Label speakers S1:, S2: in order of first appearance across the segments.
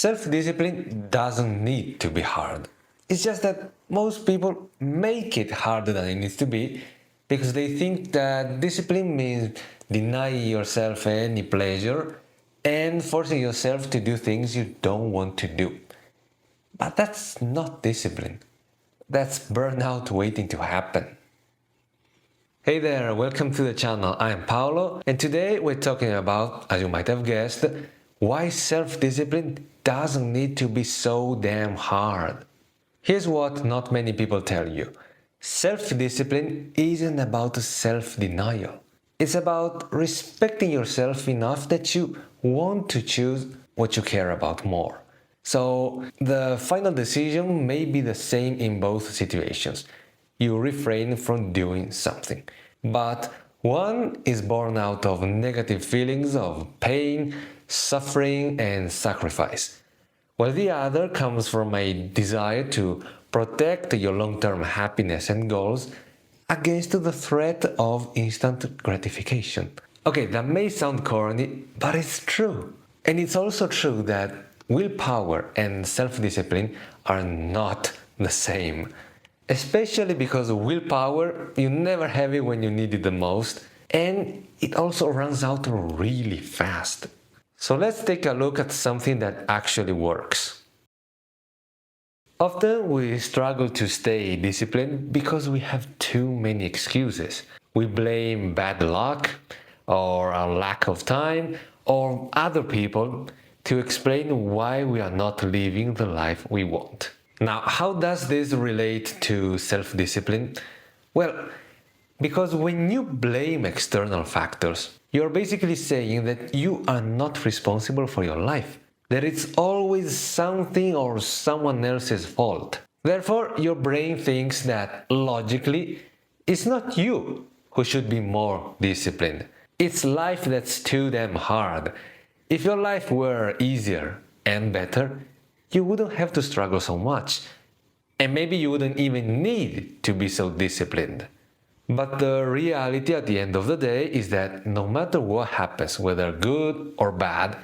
S1: Self-discipline doesn't need to be hard. It's just that most people make it harder than it needs to be because they think that discipline means denying yourself any pleasure and forcing yourself to do things you don't want to do. But that's not discipline. That's burnout waiting to happen. Hey there, welcome to the channel. I'm Paolo, and today we're talking about, as you might have guessed, why self-discipline doesn't need to be so damn hard. Here's what not many people tell you. Self-discipline isn't about self-denial. It's about respecting yourself enough that you want to choose what you care about more. So the final decision may be the same in both situations. You refrain from doing something. But one is born out of negative feelings of pain, suffering, and sacrifice, while the other comes from a desire to protect your long-term happiness and goals against the threat of instant gratification. Okay, that may sound corny, but it's true. And it's also true that willpower and self-discipline are not the same. Especially because willpower, you never have it when you need it the most, and it also runs out really fast. So let's take a look at something that actually works. Often we struggle to stay disciplined because we have too many excuses. We blame bad luck, or a lack of time, or other people to explain why we are not living the life we want. Now, how does this relate to self-discipline? Well, because when you blame external factors, you're basically saying that you are not responsible for your life, that it's always something or someone else's fault. Therefore, your brain thinks that logically, it's not you who should be more disciplined. It's life that's too damn hard. If your life were easier and better, you wouldn't have to struggle so much. And maybe you wouldn't even need to be so disciplined. But the reality at the end of the day is that no matter what happens, whether good or bad,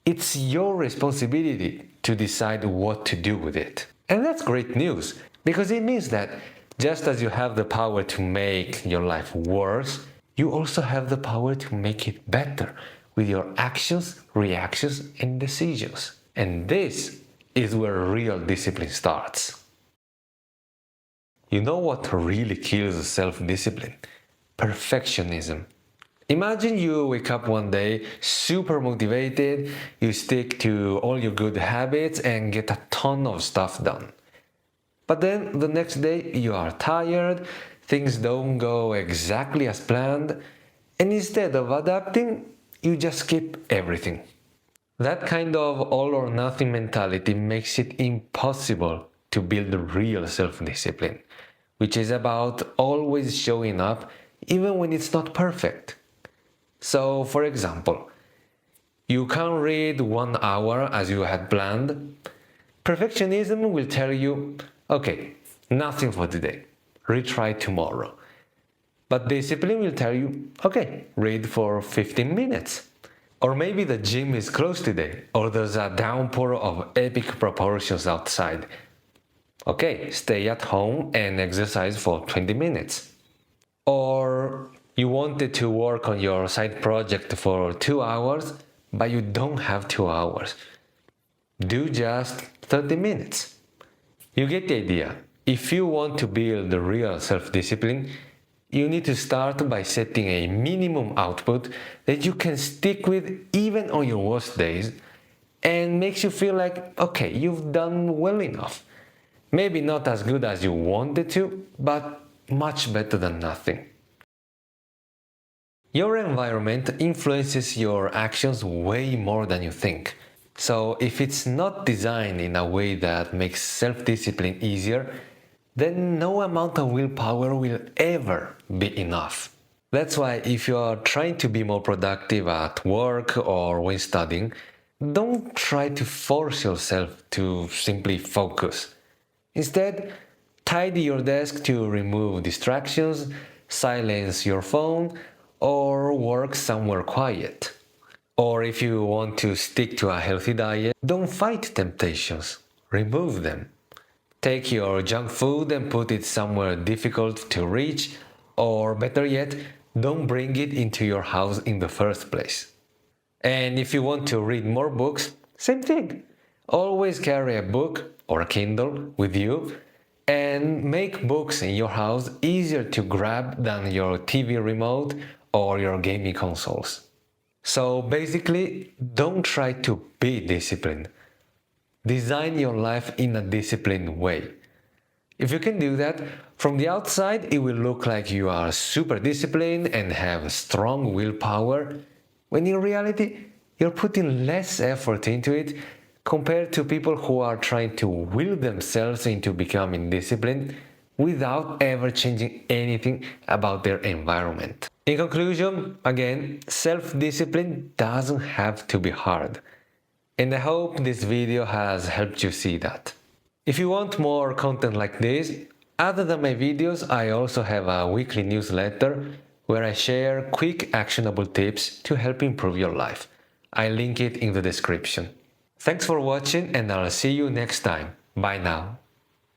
S1: it's your responsibility to decide what to do with it. And that's great news, because it means that just as you have the power to make your life worse, you also have the power to make it better with your actions, reactions, and decisions. And this is where real discipline starts. You know what really kills self-discipline? Perfectionism. Imagine you wake up one day super motivated, you stick to all your good habits and get a ton of stuff done. But then the next day you are tired, things don't go exactly as planned, and instead of adapting, you just skip everything. That kind of all or nothing mentality makes it impossible to build real self-discipline, which is about always showing up even when it's not perfect. So, for example, you can't read 1 hour as you had planned. Perfectionism will tell you, okay, nothing for today, retry tomorrow. But discipline will tell you, okay, read for 15 minutes. Or maybe the gym is closed today, or there's a downpour of epic proportions outside. Okay, stay at home and exercise for 20 minutes. Or you wanted to work on your side project for 2 hours, but you don't have 2 hours. Do just 30 minutes. You get the idea. If you want to build the real self-discipline, you need to start by setting a minimum output that you can stick with even on your worst days and makes you feel like, okay, you've done well enough. Maybe not as good as you wanted to, but much better than nothing. Your environment influences your actions way more than you think. So if it's not designed in a way that makes self-discipline easier, then no amount of willpower will ever be enough. That's why if you are trying to be more productive at work or when studying, don't try to force yourself to simply focus. Instead, tidy your desk to remove distractions, silence your phone, or work somewhere quiet. Or if you want to stick to a healthy diet, don't fight temptations, remove them. Take your junk food and put it somewhere difficult to reach, or better yet, don't bring it into your house in the first place. And if you want to read more books, same thing. Always carry a book or a Kindle with you and make books in your house easier to grab than your TV remote or your gaming consoles. So basically, don't try to be disciplined. Design your life in a disciplined way. If you can do that, from the outside it will look like you are super disciplined and have strong willpower, when in reality you're putting less effort into it compared to people who are trying to will themselves into becoming disciplined without ever changing anything about their environment. In conclusion, again, self-discipline doesn't have to be hard. And I hope this video has helped you see that. If you want more content like this, other than my videos, I also have a weekly newsletter where I share quick actionable tips to help improve your life. I link it in the description. Thanks for watching and I'll see you next time. Bye now.